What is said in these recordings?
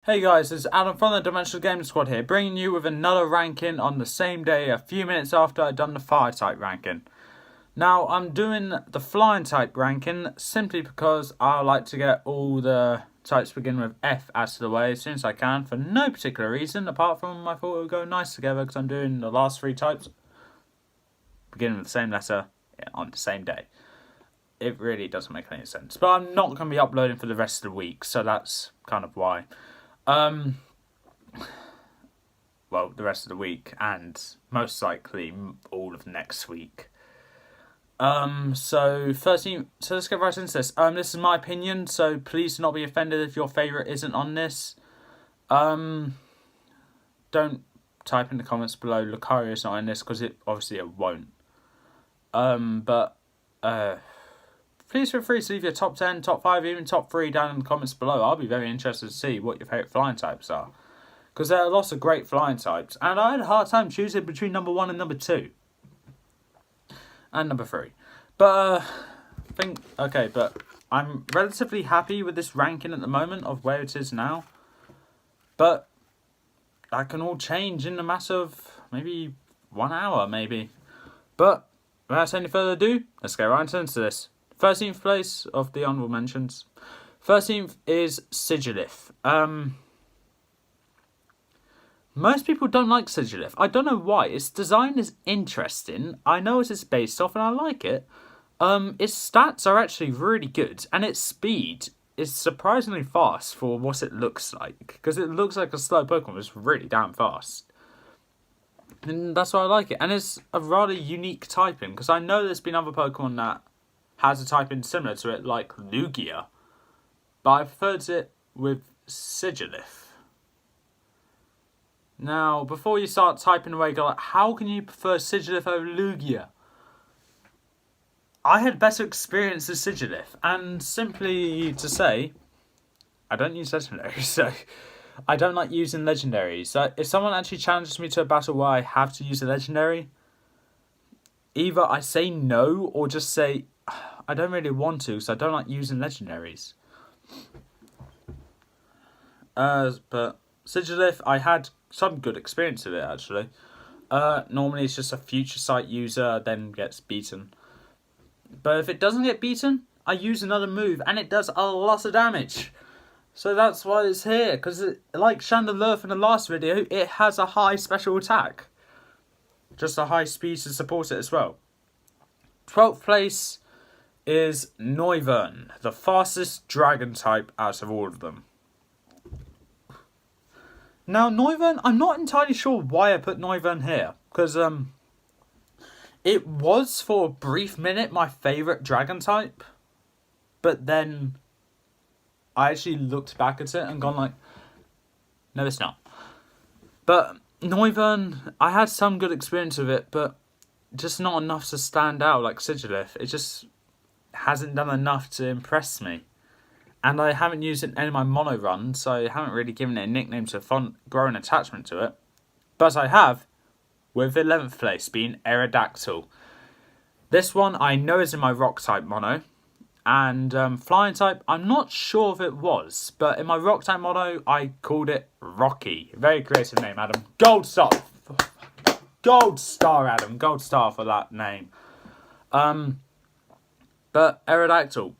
Hey guys, it's Adam from the Dimensional Gaming Squad here, bringing you with another ranking on the same day, a few minutes after I'd done the fire type ranking. Now, I'm doing the flying type ranking simply because I like to get all the types beginning with F out of the way as soon as I can, for no particular reason, apart from I thought it would go nice together because I'm doing the last three types beginning with the same letter on the same day. It really doesn't make any sense. But I'm not going to be uploading for the rest of the week, so that's kind of why. Well, the rest of the week and most likely all of next week. So let's get right into this. This is my opinion, so please do not be offended if your favourite isn't on this. Don't type in the comments below Lucario is not in this because it won't. Please feel free to leave your top 10, top 5, even top 3 down in the comments below. I'll be very interested to see what your favourite flying types are. Because there are lots of great flying types. And I had a hard time choosing between number 1 and number 2. And number 3. But I'm relatively happy with this ranking at the moment of where it is now. But that can all change in a matter of maybe 1 hour, maybe. But without any further ado, let's get right into this. 13th place of the honourable mentions. 13th is Sigilyph. Most people don't like Sigilyph. I don't know why. Its design is interesting. I know what it's based off and I like it. Its stats are actually really good. And its speed is surprisingly fast for what it looks like. Because it looks like a slow Pokemon, but it's really damn fast. And that's why I like it. And it's a rather unique typing. Because I know there's been other Pokemon that has a typing similar to it, like Lugia. But I preferred it with Sigilyph. Now, before you start typing away, go like, how can you prefer Sigilyph over Lugia? I had better experience with Sigilyph, and simply to say, I don't use legendaries, so I don't like using legendaries. So if someone actually challenges me to a battle where I have to use a legendary, either I say no or just say I don't really want to, because I don't like using legendaries. But Sigilyph, I had some good experience with it, actually. Normally it's just a future sight user, then gets beaten. But if it doesn't get beaten, I use another move, and it does a lot of damage. So that's why it's here, because like Chandelure from the last video, it has a high special attack. Just a high speed to support it as well. 12th place is Noivern, the fastest dragon type out of all of them. Now, Noivern, I'm not entirely sure why I put Noivern here, because it was for a brief minute my favourite dragon type, but then I actually looked back at it and gone like, no, it's not. But Noivern, I had some good experience with it, but just not enough to stand out like Sigilyph. It just hasn't done enough to impress me. And I haven't used it in any of my mono runs, so I haven't really given it a nickname to grow an attachment to it. But I have, with 11th place being Aerodactyl. This one I know is in my rock type mono. And flying type, I'm not sure if it was. But in my rock type mono, I called it Rocky. Very creative name, Adam. Gold star. Gold star, Adam. Gold star for that name. But Aerodactyl.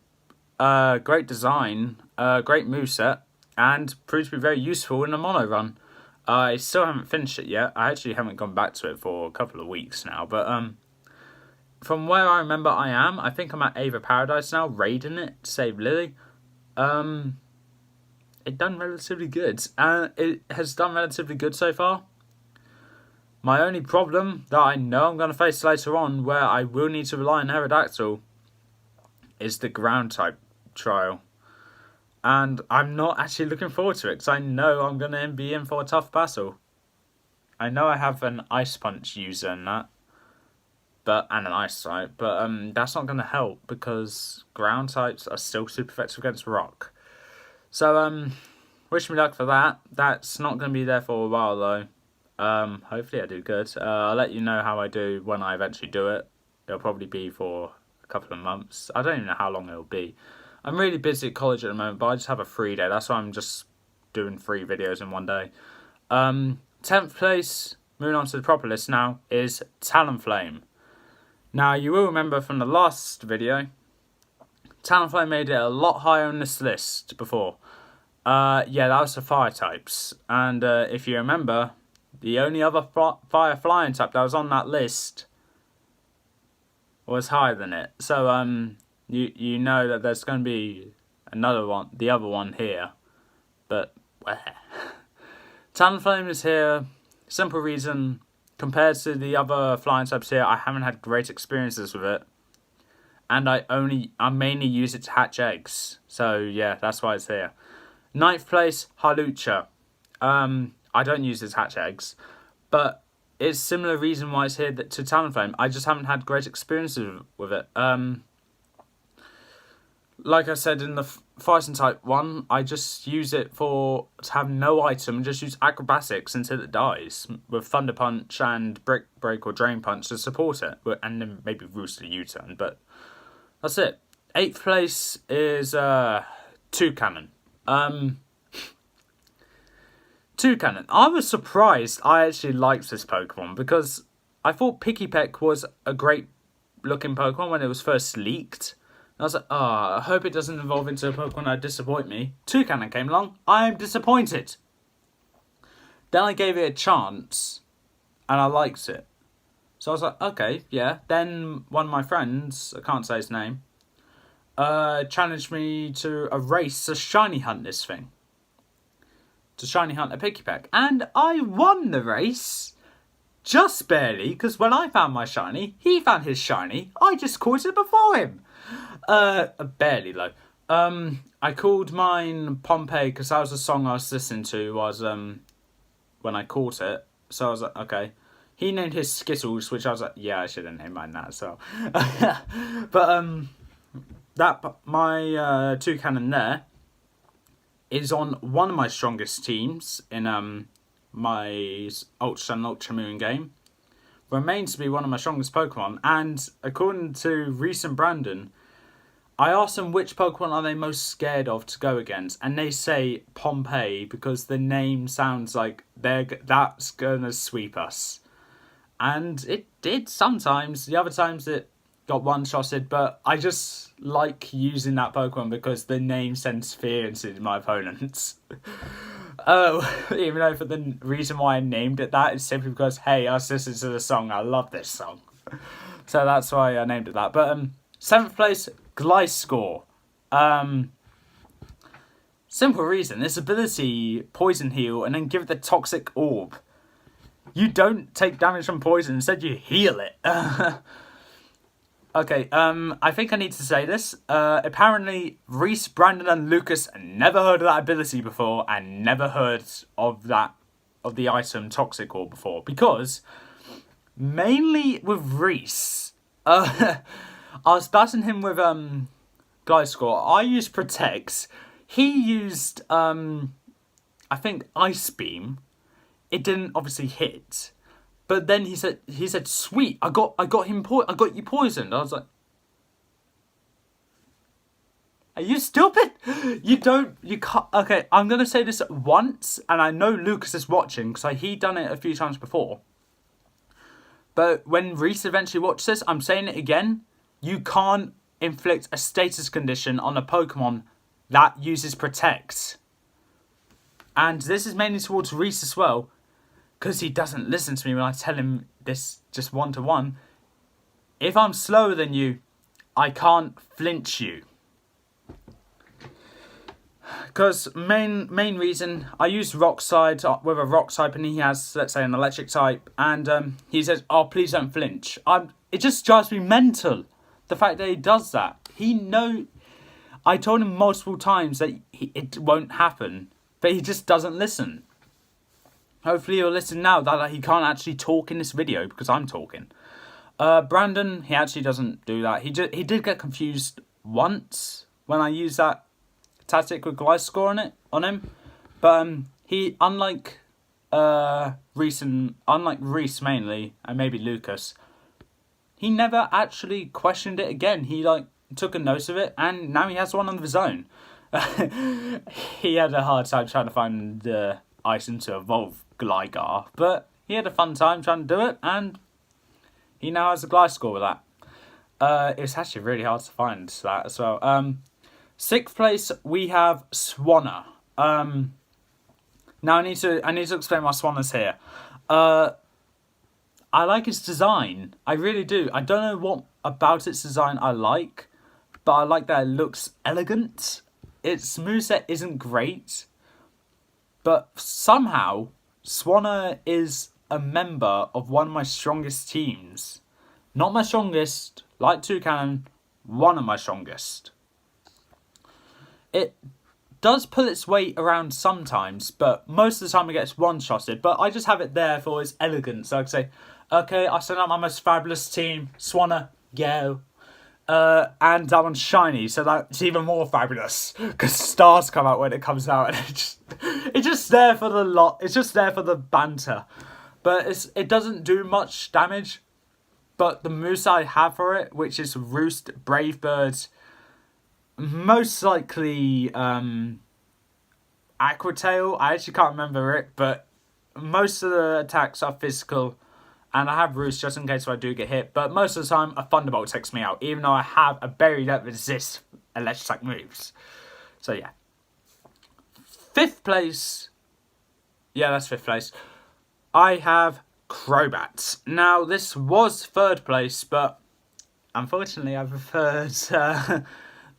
Great design, great moveset, and proved to be very useful in a mono run. I still haven't finished it yet. I actually haven't gone back to it for a couple of weeks now. But from where I remember I think I'm at Ava Paradise now, raiding it to save Lily. It done relatively good. It has done relatively good so far. My only problem that I know I'm going to face later on, where I will need to rely on Aerodactyl, is the ground type trial. And I'm not actually looking forward to it, because I know I'm going to be in for a tough battle. I know I have an Ice Punch user in that, and an Ice type, but that's not going to help, because ground types are still super effective against rock. So, wish me luck for that. That's not going to be there for a while, though. Hopefully I do good. I'll let you know how I do when I eventually do it. It'll probably be for couple of months. I don't even know how long it'll be. I'm really busy at college at the moment, but I just have a free day. That's why I'm just doing 3 videos in one day. 10th place, moving on to the proper list now, is Talonflame. Now, you will remember from the last video, Talonflame made it a lot higher on this list before. Yeah, that was the fire types. And if you remember, the only other fire flying type that was on that list was higher than it. So you know that there's going to be another one, the other one here. But Talonflame is here. Simple reason, compared to the other flying types here, I haven't had great experiences with it. And I mainly use it to hatch eggs. So yeah, that's why it's here. 9th place, Hawlucha. I don't use it to hatch eggs. But it's similar reason why it's here to Talonflame. I just haven't had great experiences with it. Like I said in the Fighting type one, I just use it to have no item and just use acrobatics until it dies with Thunder Punch and Brick Break or Drain Punch to support it, and then maybe Rooster U-turn. But that's it. 8th place is Toucannon. Toucannon. I was surprised I actually liked this Pokemon because I thought Pikipek was a great looking Pokemon when it was first leaked. I was like, I hope it doesn't evolve into a Pokemon that disappoint me. Toucannon came along. I am disappointed. Then I gave it a chance, and I liked it. So I was like, okay, yeah. Then one of my friends, I can't say his name, challenged me to a race to shiny hunt this thing. To shiny hunt a Pikipek. And I won the race. Just barely, because when I found my shiny, he found his shiny. I just caught it before him. Barely though. I called mine Pompeii because that was the song I was listening to when I caught it. So I was like, okay. He named his Skittles, which I was like, yeah, I should have named mine that as well. But my Toucannon there is on one of my strongest teams in my Ultra Sun and Ultra Moon game. Remains to be one of my strongest Pokemon, and according to Reese and Brandon, I asked them which Pokemon are they most scared of to go against, and they say Pompeii because the name sounds like that's gonna sweep us. And it did sometimes. The other times it got one-shotted, but I just like using that Pokemon because the name sends fear into my opponents. Even though for the reason why I named it that is simply because, hey, I was listening to the song, I love this song. So that's why I named it that. But 7th place, Gliscor. Simple reason, its ability, Poison Heal, and then give it the Toxic Orb. You don't take damage from poison, instead you heal it. Okay, I think I need to say this. Apparently, Reese, Brandon, and Lucas never heard of that ability before, and never heard of the item Toxic Orb before, because mainly with Reese, I was battling him with Gliscor. I used Protects. He used I think Ice Beam. It didn't obviously hit. But then he said, sweet, I got you poisoned. I was like, are you stupid? You can't. Okay, I'm going to say this once, and I know Lucas is watching, because he done it a few times before. But when Reese eventually watches this, I'm saying it again, you can't inflict a status condition on a Pokemon that uses Protect. And this is mainly towards Reese as well, because he doesn't listen to me when I tell him this just one-to-one. If I'm slower than you, I can't flinch you. Because main reason, I use Rock Slide with a Rock type and he has, let's say, an Electric type. And he says, oh, please don't flinch. It just drives me mental, the fact that he does that. I told him multiple times that it won't happen, but he just doesn't listen. Hopefully he'll listen now that he can't actually talk in this video because I'm talking. Brandon, he actually doesn't do that. He did get confused once when I used that tactic with Gliscor on him. But he, unlike Reese mainly, and maybe Lucas, he never actually questioned it again. He took a note of it, and now he has one of his own. he had a hard time trying to find the item to evolve Gligar, but he had a fun time trying to do it, and he now has a Gliscor with that. It's actually really hard to find that as well. Sixth place, we have Swanna. Now I need to explain why Swanna's here. I like its design. I really do. I don't know what about its design I like, but I like that it looks elegant. Its moveset isn't great, but somehow Swanna is a member of one of my strongest teams. Not my strongest, like Toucannon, one of my strongest. It does pull its weight around sometimes, but most of the time it gets one-shotted. But I just have it there for its elegance. So I can say, okay, I send out my most fabulous team, Swanna, go. And that one's shiny, so that's even more fabulous. Because stars come out when it comes out, and it's just there for the lot. It's just there for the banter. But it doesn't do much damage. But the moves I have for it, which is Roost, Brave Bird, most likely Aqua Tail. I actually can't remember it, but most of the attacks are physical. And I have Roost just in case I do get hit. But most of the time, a Thunderbolt takes me out. Even though I have a berry that resists electric attack moves. So yeah. Fifth place. Yeah, that's fifth place. I have Crobat. Now, this was third place. But unfortunately, I preferred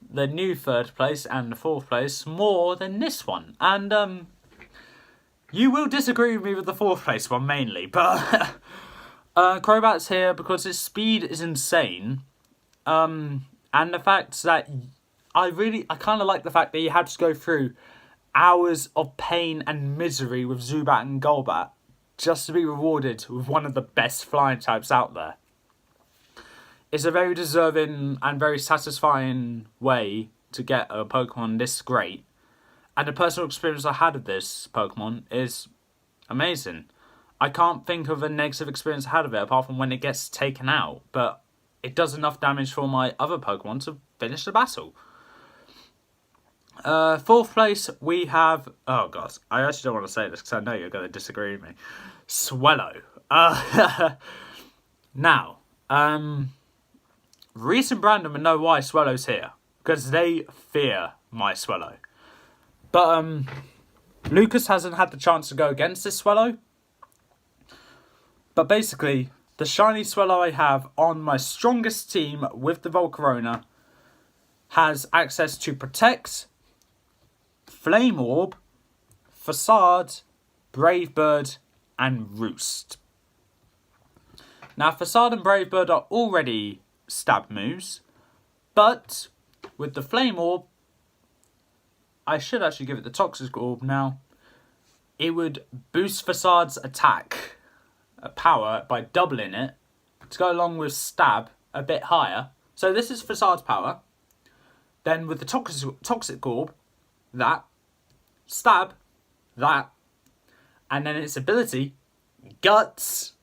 the new third place and the fourth place more than this one. And you will disagree with me with the fourth place one mainly. But... Crobat's here because its speed is insane, and the fact that I kind of like the fact that you had to go through hours of pain and misery with Zubat and Golbat just to be rewarded with one of the best flying types out there. It's a very deserving and very satisfying way to get a Pokemon this great, and the personal experience I had of this Pokemon is amazing. I can't think of a negative experience I had of it apart from when it gets taken out, but it does enough damage for my other Pokemon to finish the battle. Fourth place, we have... Oh, God. I actually don't want to say this because I know you're going to disagree with me. Swellow. Now, Reese and Brandon would know why Swellow's here, because they fear my Swellow. But Lucas hasn't had the chance to go against this Swellow. But basically, the shiny Swellow I have on my strongest team with the Volcarona has access to Protect, Flame Orb, Facade, Brave Bird, and Roost. Now, Facade and Brave Bird are already stab moves, but with the Flame Orb, I should actually give it the Toxic Orb now. It would boost Facade's attack power by doubling it to go along with stab a bit higher. So this is Facade's power. Then with the Toxic Orb, that, stab, that, and then its ability, Guts,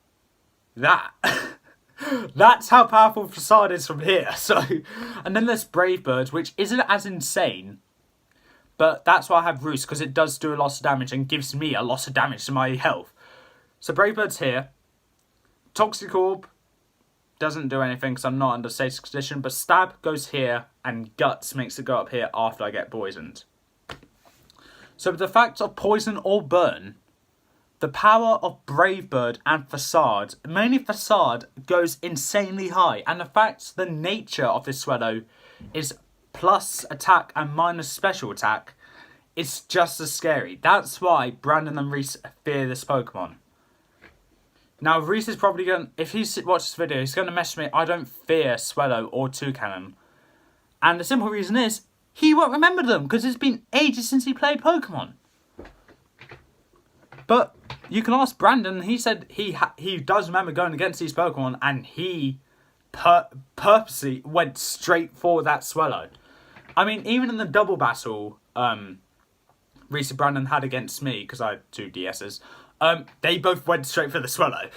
that. That's how powerful Facade is from here. So, and then there's Brave Bird, which isn't as insane, but that's why I have Roost, because it does do a lot of damage and gives me a lot of damage to my health. So Brave Bird's here. Toxic Orb doesn't do anything because I'm not under Static Condition, but Stab goes here and Guts makes it go up here after I get poisoned. So with the fact of Poison or Burn, the power of Brave Bird and Facade, mainly Facade, goes insanely high. And the fact the nature of this Swellow is plus attack and minus special attack, it's just as scary. That's why Brandon and Reese fear this Pokemon. Now, Reese is probably going to... If he watches this video, he's going to message me, I don't fear Swellow or Toucannon. And the simple reason is, he won't remember them, because it's been ages since he played Pokemon. But you can ask Brandon, he said he does remember going against these Pokemon, and he purposely went straight for that Swellow. I mean, even in the double battle Reese and Brandon had against me, because I had 2 DSs, they both went straight for the Swellow.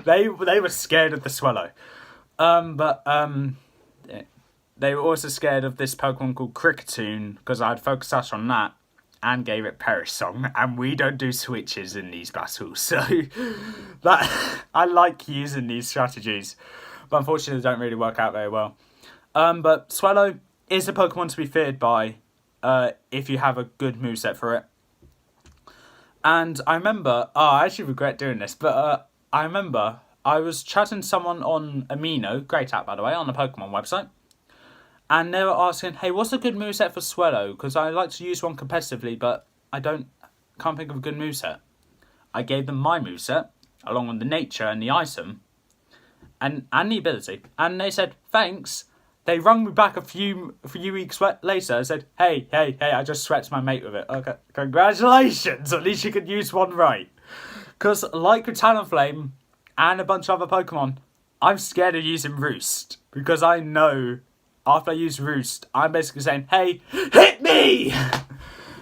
they were scared of the Swellow. they were also scared of this Pokemon called Kricketune, because I had Focus Sash on that and gave it Perish Song, and we don't do switches in these battles, so that I like using these strategies, but unfortunately they don't really work out very well. But Swellow is a Pokemon to be feared by if you have a good moveset for it. And I remember, I actually regret doing this, but I remember I was chatting to someone on Amino, great app by the way, on the Pokemon website, and they were asking, hey, what's a good moveset for Swellow? Because I like to use one competitively, but I can't think of a good moveset. I gave them my moveset, along with the nature and the item, and the ability, and they said, thanks. They rung me back a few weeks later and said, hey, I just swept my mate with it. Okay, congratulations, at least you could use one right. Because like with Talonflame and a bunch of other Pokemon, I'm scared of using Roost. Because I know after I use Roost, I'm basically saying, hey, hit me!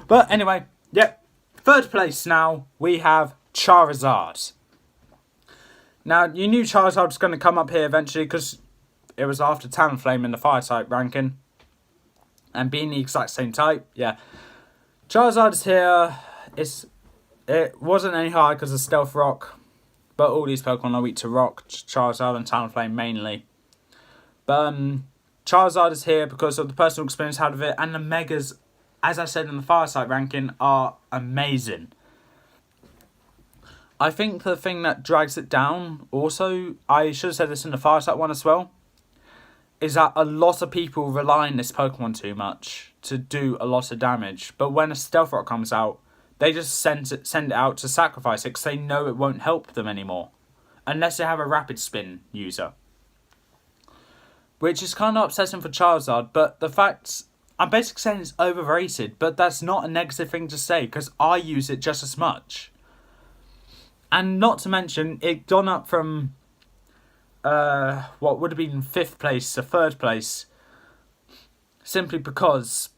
But anyway, yep. Third place now, we have Charizard. Now, you knew Charizard was going to come up here eventually because it was after Talonflame in the Fire type ranking. And being the exact same type, yeah. Charizard is here. It wasn't any higher because of Stealth Rock. But all these Pokemon are weak to Rock, Charizard and Talonflame mainly. But Charizard is here because of the personal experience I had with it. And the Megas, as I said in the Fire type ranking, are amazing. I think the thing that drags it down also, I should have said this in the Fire type one as well, is that a lot of people rely on this Pokemon too much to do a lot of damage. But when a Stealth Rock comes out, they just send it out to sacrifice it because they know it won't help them anymore. Unless they have a Rapid Spin user. Which is kind of upsetting for Charizard, but the fact, I'm basically saying it's overrated, but that's not a negative thing to say because I use it just as much. And not to mention, it gone up from what would have been 5th place to 3rd place simply because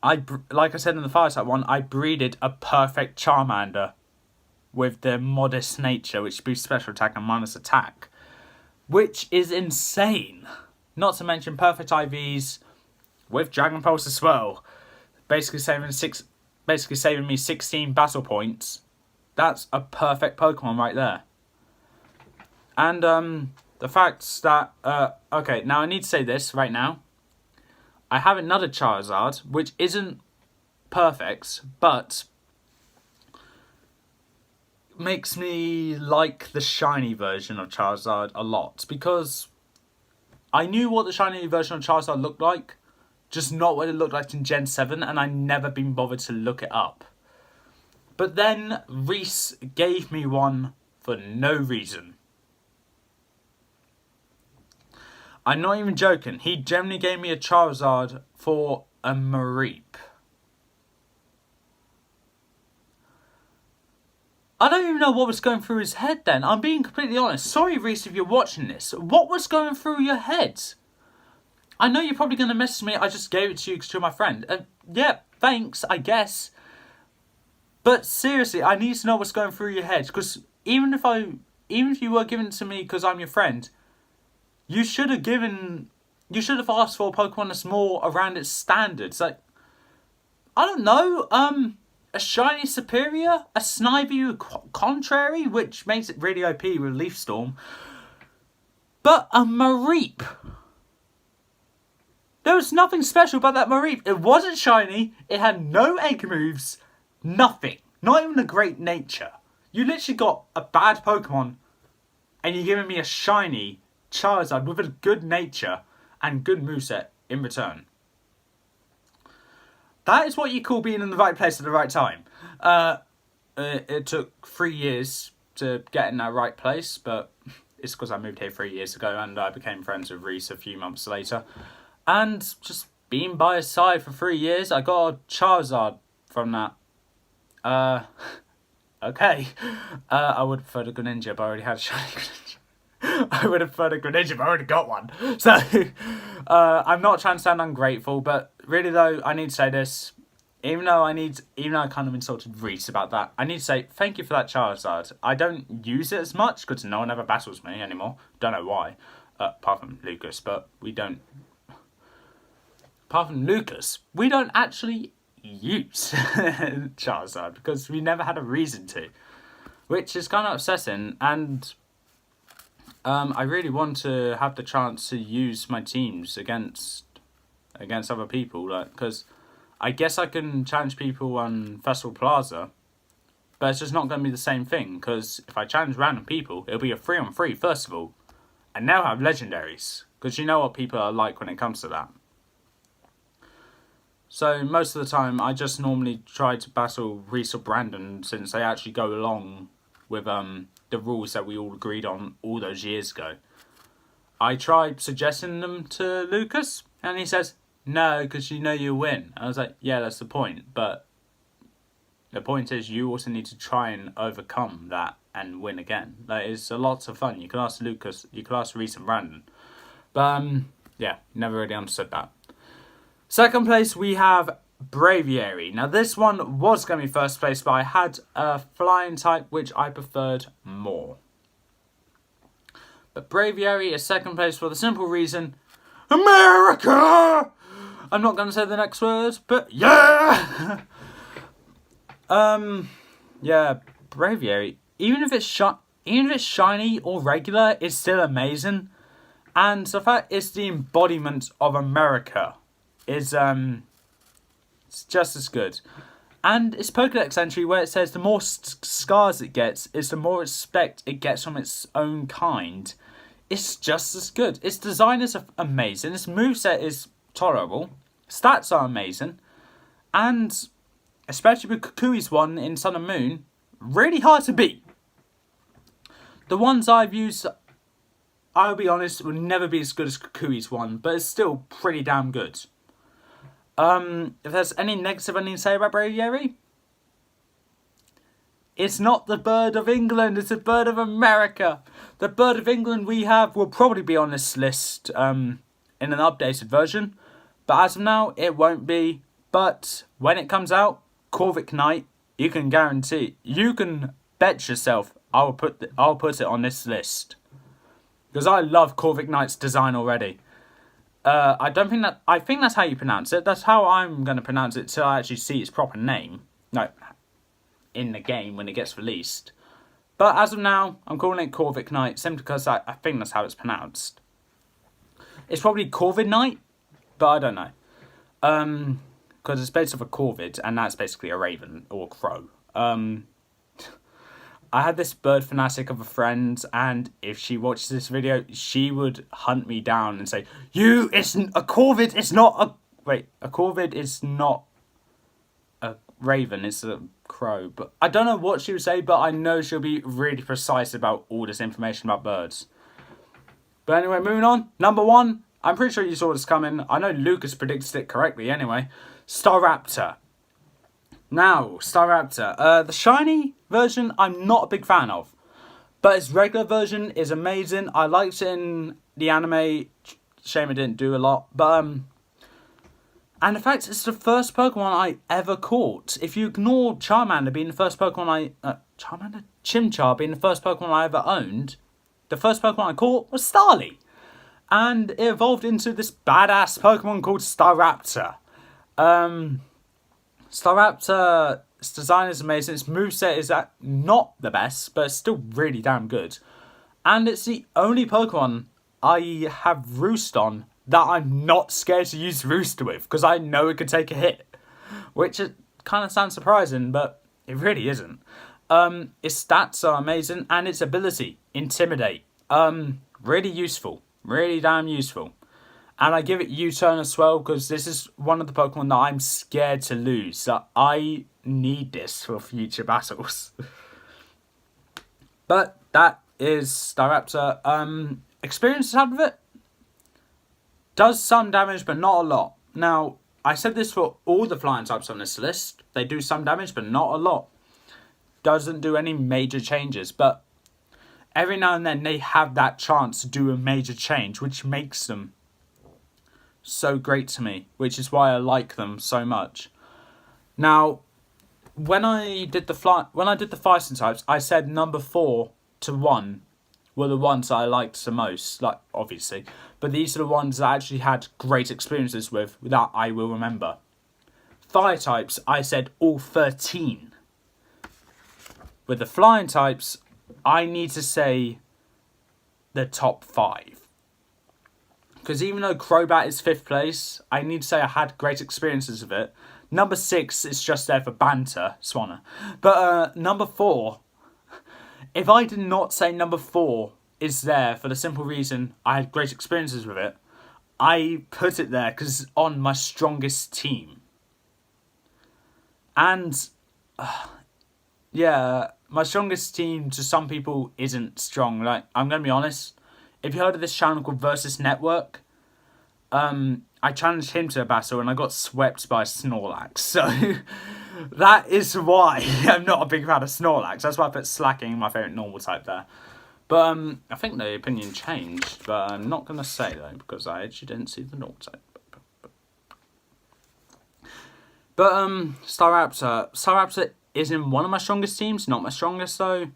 like I said in the Fireside one, I breeded a perfect Charmander with the modest nature, which boosts special attack and minus attack, which is insane. Not to mention perfect IVs with Dragon Pulse as well, basically saving me 16 battle points. That's a perfect Pokemon right there. And the fact that okay, now I need to say this right now. I have another Charizard, which isn't perfect, but makes me like the shiny version of Charizard a lot. Because I knew what the shiny version of Charizard looked like, just not what it looked like in Gen 7, and I never been bothered to look it up. But then Reese gave me one for no reason. I'm not even joking. He generally gave me a Charizard for a Mareep. I don't even know what was going through his head then. I'm being completely honest. Sorry, Reese, if you're watching this. What was going through your head? I know you're probably going to message me. I just gave it to you because you're my friend. Yeah, thanks, I guess. But seriously, I need to know what's going through your head. Because even if you were giving it to me because I'm your friend, you should have asked for a Pokemon that's more around its standards. Like, I don't know, a shiny Superior, a Snivy Contrary, which makes it really OP with Leaf Storm, but a Mareep. There was nothing special about that Mareep. It wasn't shiny, it had no egg moves, nothing. Not even a great nature. You literally got a bad Pokemon, and you're giving me a shiny Charizard with a good nature and good moveset in return. That is what you call being in the right place at the right time. It took 3 years to get in that right place, but it's because I moved here 3 years ago and I became friends with Reese a few months later. And just being by his side for 3 years, I got a Charizard from that. Okay. I would have preferred a Greninja, but I already had a shiny Greninja. I would have preferred a Greninja, but I already got one. So, I'm not trying to sound ungrateful, but really though, I need to say this. Even though I kind of insulted Reese about that, I need to say thank you for that Charizard. I don't use it as much, because no one ever battles me anymore. Don't know why. Apart from Lucas, but we don't. Apart from Lucas, we don't actually use Charizard because we never had a reason to, which is kind of upsetting. And I really want to have the chance to use my teams against other people, like, because I guess I can challenge people on Festival Plaza, but it's just not going to be the same thing, because if I challenge random people, it'll be a 3-on-3 first of all, and now have legendaries, because you know what people are like when it comes to that. So most of the time, I just normally try to battle Reese or Brandon, since they actually go along with the rules that we all agreed on all those years ago. I tried suggesting them to Lucas, and he says, no, because you know you win. I was like, yeah, that's the point, but the point is you also need to try and overcome that and win again. Like, it's a lot of fun. You can ask Lucas, you can ask Reese and Brandon. But, yeah, never really understood that. Second place, we have Braviary. Now, this one was going to be first place, but I had a flying type, which I preferred more. But Braviary is second place for the simple reason, America! I'm not going to say the next word, but yeah! Yeah, Braviary, even if it's shiny or regular, it's still amazing. And the fact it's the embodiment of America is it's just as good. And its Pokédex entry where it says the more scars it gets is the more respect it gets from its own kind. It's just as good. Its design is amazing. Its moveset is tolerable. Stats are amazing. And especially with Kukui's one in Sun and Moon, really hard to beat. The ones I've used, I'll be honest, will never be as good as Kukui's one, but it's still pretty damn good. If there's any negative I need to say about Braviary, it's not the bird of England, it's a bird of America. The bird of England we have will probably be on this list in an updated version, but as of now, it won't be. But when it comes out, Corviknight, you can bet yourself I'll put it on this list, because I love Corviknight's design already. I think that's how you pronounce it. That's how I'm going to pronounce it till I actually see its proper name. No, in the game when it gets released. But as of now, I'm calling it Corviknight simply because I think that's how it's pronounced. It's probably Corviknight, but I don't know. Because it's based off a corvid, and that's basically a raven or a crow. I had this bird fanatic of a friend, and if she watches this video, she would hunt me down and say, a corvid is not a corvid is not a raven, it's a crow. But I don't know what she would say, but I know she'll be really precise about all this information about birds. But anyway, moving on. Number 1, I'm pretty sure you saw this coming. I know Lucas predicted it correctly anyway. Staraptor. Now, Staraptor. The shiny version, I'm not a big fan of. But its regular version is amazing. I liked it in the anime. Shame it didn't do a lot. But, and in fact, it's the first Pokemon I ever caught. If you ignore Charmander being the first Pokemon Chimchar being the first Pokemon I ever owned, the first Pokemon I caught was Starly. And it evolved into this badass Pokemon called Staraptor. Staraptor's design is amazing. Its moveset is not the best, but it's still really damn good. And it's the only Pokemon I have Roost on that I'm not scared to use Roost with, because I know it could take a hit. Which it kind of sounds surprising, but it really isn't. Its stats are amazing, and its ability, Intimidate, really useful. Really damn useful. And I give it U-turn as well, because this is one of the Pokemon that I'm scared to lose. So I need this for future battles. But that is Staraptor. Experience out of it. Does some damage, but not a lot. Now, I said this for all the flying types on this list. They do some damage, but not a lot. Doesn't do any major changes, but every now and then they have that chance to do a major change, which makes them so great to me, which is why I like them so much. Now, when I did the fighting types, I said number 4 to 1 were the ones that I liked the most, like, obviously. But these are the ones that I actually had great experiences with that I will remember. Fire types, I said all 13. With the flying types, I need to say the top 5. Because even though Crobat is 5th place, I need to say I had great experiences with it. Number 6 is just there for banter, Swanna. But number 4, if I did not say number 4 is there for the simple reason I had great experiences with it, I put it there because it's on my strongest team. And, yeah, my strongest team to some people isn't strong. Like, I'm going to be honest. If you heard of this channel called Versus Network, I challenged him to a battle and I got swept by Snorlax. So that is why I'm not a big fan of Snorlax. That's why I put Slacking, my favourite normal type, there. But I think the opinion changed, but I'm not going to say though because I actually didn't see the normal type. But Staraptor is in one of my strongest teams, not my strongest though.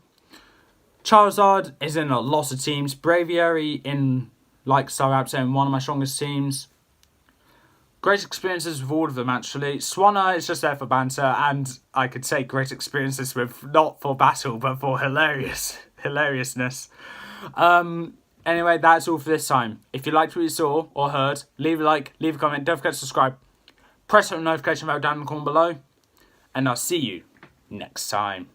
Charizard is in a lot of teams. Braviary in, like Staraptor, in one of my strongest teams. Great experiences with all of them, actually. Swanna is just there for banter, and I could say great experiences with, not for battle, but for hilariousness. Anyway, that's all for this time. If you liked what you saw or heard, leave a like, leave a comment, don't forget to subscribe. Press the notification bell down in the corner below, and I'll see you next time.